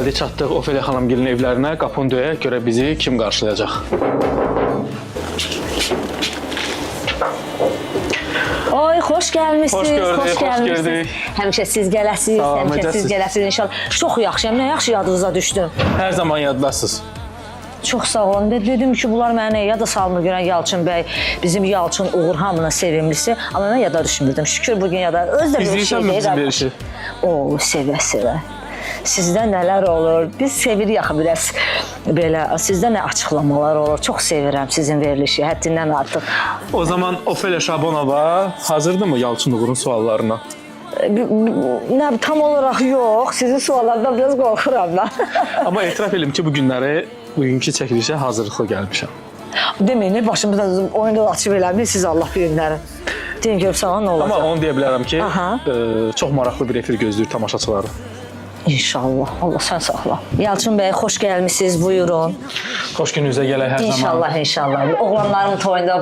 Çatdıq Ofeliya xanımgilin evlərinə, qapını döyək, görə bizi kim qarşılayacaq? Oy, xoş gəlmişsiniz. Xoş gördük. Həmişə siz gələsiniz, həmişə siz gələsiniz inşallah. Çox yaxşıyam, nə yaxşı yadınıza düşdüm. Hər zaman yaddasınız. Çox sağ olun. Dedim ki, bunlar mənə yada salmır görən Yalçın bəy, bizim Yalçın Uğur hamının sevimlisi. Amma mən yada düşmürdüm. Şükür bugün yada. Öz də bir şey İzləyirsən mi bizim verişi? O, sevə-sevə. Sizdə nələr olur? Biz sevirik axı biraz belə. Sizdə nə açıqlamalar olur? Çox sevirəm sizin verilişi, həddindən artıq. O zaman Ofeliya Şabonova hazırdır mı Yalçın Uğur'un suallarına? Nə, tam olaraq yox. Sizin suallardan biraz qorxuram da. Amma etiraf edim ki, bugünkü çəkilişə hazırlıqlı gəlmişəm. Deməyin, başımızda oyunda açıb eləmir, siz Allah bilimləri. Deyin görüb sana nə olacaq? Amma onu deyə bilərəm ki, Aha. çox maraqlı bir efir gözləyir tamaşaçıları. İnşallah. Allah sən saxla. Yalçın bəy, xoş gəlmişsiniz. Buyurun. Xoş gününüzə gələk hər zaman. İnşallah, inşallah. Oğlanların toyunda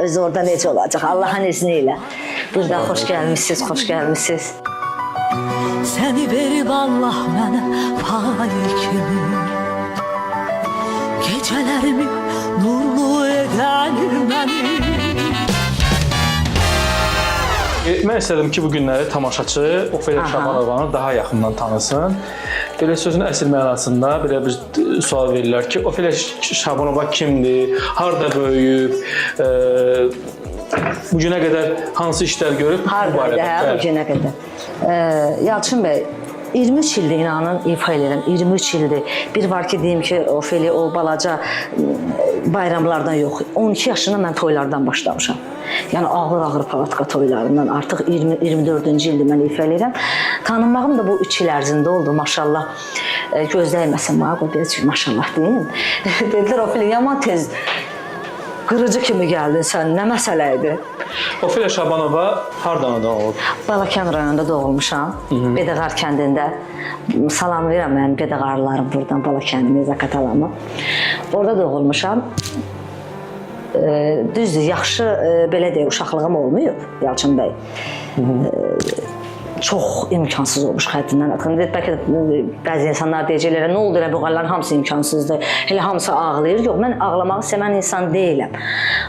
özü orada necə olacaq? Allahın izni ilə. Burada xoş gəlmişsiniz, xoş gəlmişsiniz. Səni verib Allah mənə pay kimi, gecələrimi nurlu edənir məni. Mən istədim ki, bu günləri tamaşaçı Ofeliya Şabonovanı daha yaxından tanısın. Belə sözün əsl mənasında belə bir sual verirlər ki, Ofeliya Şabonova kimdir, harada böyüyüb, bugünə qədər hansı işlər görüb? Harada, bugünə qədər. Yalçın bəy, 23 ildir inanın ifa edirəm, 23 ildir. Bir var ki, deyim ki, Ofeliya o balaca bayramlardan yox, 12 yaşında mən toylardan başlamışam. Yəni ağır-ağır palatka toylarından artıq 24-cü ildir mən ifa edirəm. Tanınmağım da bu 3 il ərzində oldu, maşallah. Gözləyməsin mənə, o deyir ki, maşallah deyim. Dedilər, Ofeliya, yaman tez qırıcı kimi gəldin sən, nə məsələ idi? Ofeliya Şabonova hardan olub? Balakən rayonunda doğulmuşam, Bedəqar kəndində. Salam verirəm mənim Bedəqarlarım buradan, Balakəndini, Zaqatalamı. Orada doğulmuşam. Düzdür, yaxşı, belə deyək, uşaqlığım olmayıb, Yalçın bəy. Çox imkansız olmuş həddindən. Bəlkə bəzi insanlar deyəcəklər, nə oldu, bu qalların hamısı imkansızdır, elə hamısı ağlayır. Yox, mən ağlamağı sevən insan deyiləm.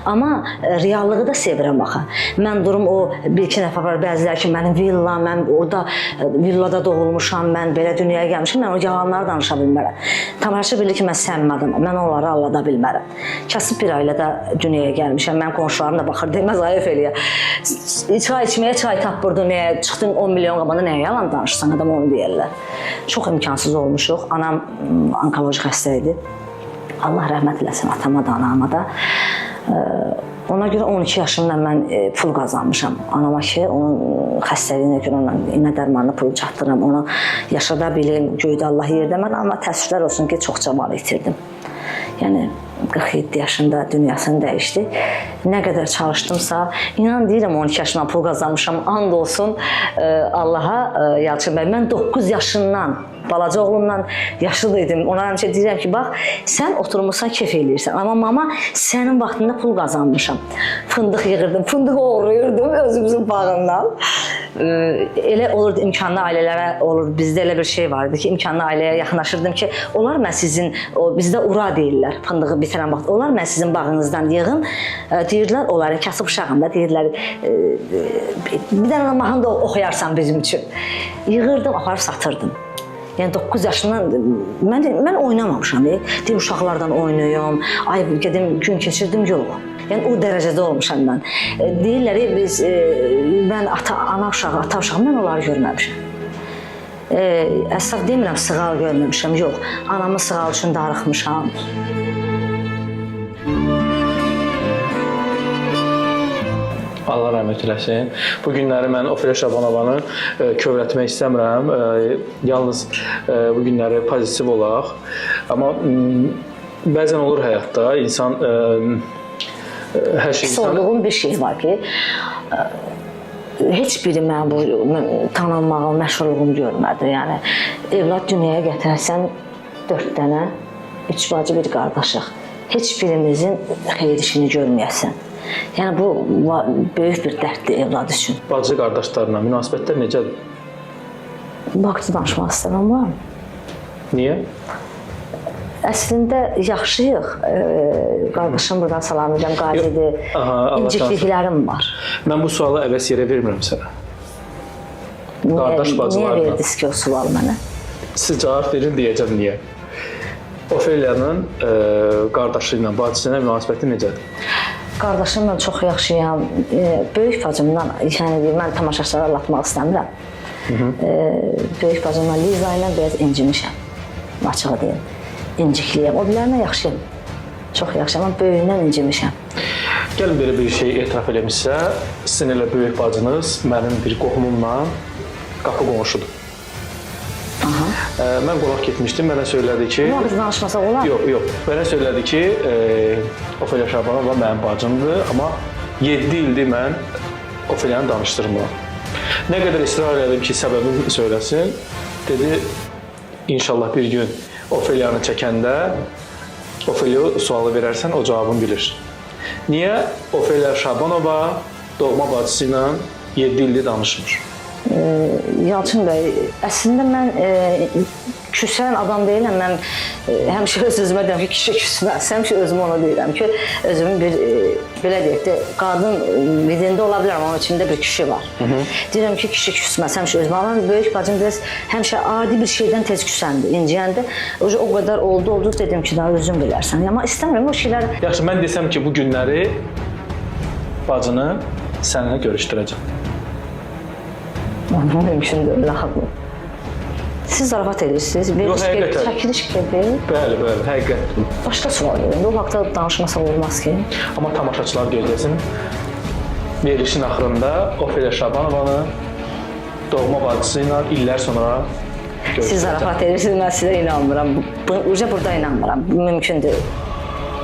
Amma reallığı da sevirəm axı. Mən durum o bir-iki nəfər var, bəzilər ki, mənim villa, mən orada villada doğulmuşam, mən belə dünyaya gəlmişəm, mən o yalanları danışa bilmərəm. Tamaşaçı bilir ki, mən səmimi adamam, mən onları allada bilmərəm. Kasıb bir ailədə dünyaya gəlmişəm, mənim qonşularım da baxır, deməz, ay Ofeliya, çay içməyə çay tapırdın, nəyə çıxdın 10 milyon qabanda nəyə yalan danışsan, adam onu deyərlər. Çox imkansız olmuşuq, anam onkoloji xəstə idi. Allah rəhmət eləsin atama da, anama da. Ona görə 12 yaşımda mən pul qazanmışam. Anama ki, onun xəstəliyinə görə ona iynə dərmanlı pul çatdırıram, onu yaşada bilim, göydə Allah yerdə mən, amma təəssüflər olsun ki, çox camal itirdim. Yəni, 47 yaşında dünyasını dəyişdi. Nə qədər çalışdımsa, inan deyirəm 12 yaşından pul qazanmışam, and olsun Allaha, Yalçın bəy. Mən 9 yaşından, balaca oğlumla yaşlı idim. Ona həmişə deyirəm ki, bax, sən oturmuşsan, kef eləyirsən. Amma mama, sənin vaxtında pul qazanmışam. Fındıq yığırdım, fındıq oğruyurdum özümüzün bağından. Elə olurdu, imkanlı ailələrə olur. Bizdə elə bir şey vardı ki, imkanlı ailəyə yaxınlaşırdım ki, onlar mən sizin, bizdə ura deyirlər, fındığı bitirən vaxt. Onlar mən sizin bağınızdan yığım, deyirlər, onları kasıb uşağım da, deyirlər, bir dənə mahnı da oxuyarsan bizim üçün. Yığırdım, aparıb satırdım. Yəni 9 yaşından mən oynamamışam. Deyim, uşaqlardan oynayıyorum, ay gedim gün keçirdim, yox. Yəni o dərəcədə olmuşam mən. Deyirlər, mən ana uşağı, ata uşağı, mən onları görməmişəm. Əsaf demirəm, sığal görməmişəm, yox. Anamı sığal üçün darıxmışam. Allah rəhmət eləsin. Bu günləri mən Ofeliya Şabonovanı kövrətmək istəmirəm. Yalnız bu günləri pozitiv olaq. Amma bəzən olur həyatda, insan hər şey... Pis olduğum bir şey var ki, heç biri mən bu tanınmağım, məşhurluğum görmədi. Yəni, evlad dünyaya gətirəsən 4 dənə, 3 bacı, bir qardaşıq. Heç birimizin xeyir işini görməyəsən. Yəni, bu böyük bir dərddir evlad üçün. Bacı qardaşlarına münasibətlər necədir? Vaxtı danışmaq istəməm var mı? Niyə? Əslində yaxşıyıq. Qardaşım buradan salam edirəm, qazidir. Aha, Allah İncikliklərim var. Mən bu sualı əvəz yerə vermirəm sənə. Qardaş bacılarla. Niyə verdiniz ki o sual mənə? Siz cavab verin, deyəcəm niyə. Ofeliyanın qardaşı ilə bacısı ilə münasibəti necədir? Qardaşımla çox yaxşıyam. Böyük bacımdan, yəni mən tamaşaçılara anlatmaq istəmirəm. Böyük bacımla Liza ilə biraz incimişəm. Açığı deyim. İncikliyəm. O bilərlə yaxşıyam. Çox yaxşıyam, amma böyüyündən incimişəm. Gəlin belə bir şey etiraf eləmişsə, sizin elə böyük bacınız mənim bir qohumumla qapı qonşudur. Mən qonaq getmişdim, mənə söylədi ki... Bu vaxt danışmasaq olar? Yox. Mənə söylədi ki, Ofeliya Şabanova mənim bacımdır, amma 7 ildir mən Ofeliyanı danışdırmıram. Nə qədər israr elədim ki, səbəbini söyləsin, dedi, inşallah bir gün Ofeliyanı çəkəndə Ofeliya sualı verərsən, o cavabını bilir. Niyə Ofeliya Şabanova doğma bacısı ilə 7 ildir danışmır? Yalçın bəy, əslində mən küsən adam deyiləm. Mən həmişə öz-özümə deyirəm ki, kişi küsməz. Həmişə özümə ona deyirəm ki, özümün bir, belə deyək də, qadın vidində ola bilərəm, amma içində bir kişi var. Deyirəm ki, kişi küsməz, həmişə özümə. Amma böyük bacım biraz həmişə adi bir şeydən tez küsəndi, inciyəndə. O qədər oldu, dedim ki, daha özün bilərsən. Amma istəmirəm o şeylər... Yaxşı, mən desəm ki, bu günləri bacını səninlə görüşdürəcəm. Mümkündür, elə haqlı. Siz zarafat edirsiniz, çəkiliş gedir. Bəli, həqiqətdir. Başqa sual verin, o haqda danışmasaq olmaz ki. Amma tamaşaçılar gözləsin. Verilişin axırında Ofeliya Şabanovanı doğma bacısı ilə illər sonra görüşdürəcəm. Siz zarafat edirsiniz, mən sizə inanmıram. Burada inanmıram, mümkündür.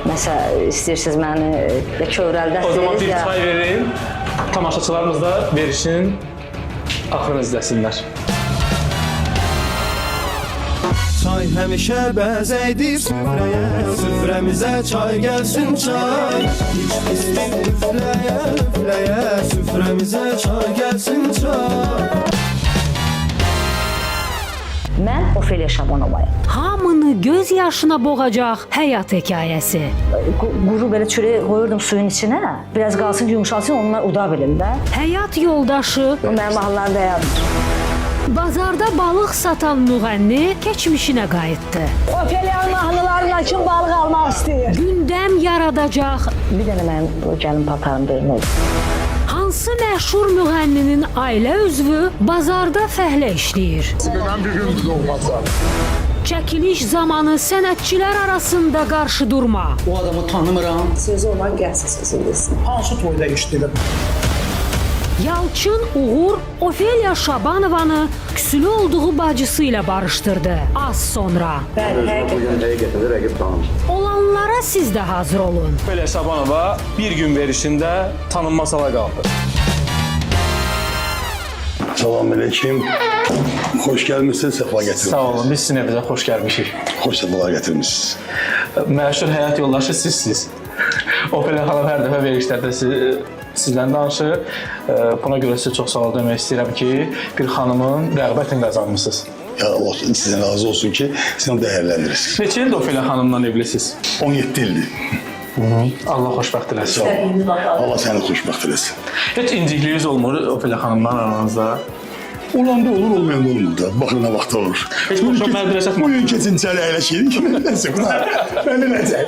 Məsələn, istəyirsiniz məni kövrəldəsiniz. O zaman bir çay verin, tamaşaçılarımız da verilişin axırını izləsinlər. Çay həmişə bəzəkdir süfrəyə, süfrəmizə çay gəlsin çay. Hiç istin üfləyə, süfrəmizə çay gəlsin çay. Mən Ofeliya Şabanovayım. Hamını göz yaşına boğacaq həyat hekayəsi. Quru belə çörək qoyurdum suyun içinə, biraz qalsın yumşalsın, onunla uda bilim də. Həyat yoldaşı, O mənim mahallarda yadır. bazarda balıq satan müğənni keçmişinə qayıtdı. Ofeliyanın mahnılarına kim balıq almaq istəyir? Gündəm yaradacaq Bir dənə mənim o gəlin paltarım birini oldu. hansı məşhur müğənninin ailə üzvü bazarda fəhlə işləyir? Ben bir gün doğmazlar. Çəkiliş zamanı sənətçilər arasında qarşı durma. O adamı tanımıram. Sözü olan gəlsin sözündesin. Hansı toyda işledim? Yalçın Uğur Ofeliya Şabanovanı küsülü olduğu bacısı ilə barışdırdı. Az sonra. Bugün həqiqətində rəqib tanım. Olanlara siz də hazır olun. Ofeliya Şabanova bir gün verişində tanınmaz hala qaldı. Selamünaleyküm. Hoş gelmişsiniz, sefa getirdiniz. Sağ olun, biz sizin evimizə xoş gəlmişik. Hoş sefalar getirmişsiniz. Məşhur həyat yoldaşı sizsiniz. Ofeliya xanım hər dəfə verişlərdə sizlə danışır. Buna görə sizə çox sağ ol demək istəyirəm ki, bir xanımın rəğbətini qazanmışsınız. Ya Allah sizden razı olsun ki sizden değerlendirirsiniz. Neçə ildir Ofeliya xanımla evlisiniz? 17 ildir. Allah xoşbəxt eləsin. Allah seni hoşbaht eylesin. Heç incikliyiz olmur Ofeliya xanımla aranızda? Olanda olur, olmayanda olmur da. Bakın ne vakti olur. Heç boşa mədrəsə Bugün kesin çələ əyləşirik. Neyse, ben de neyse.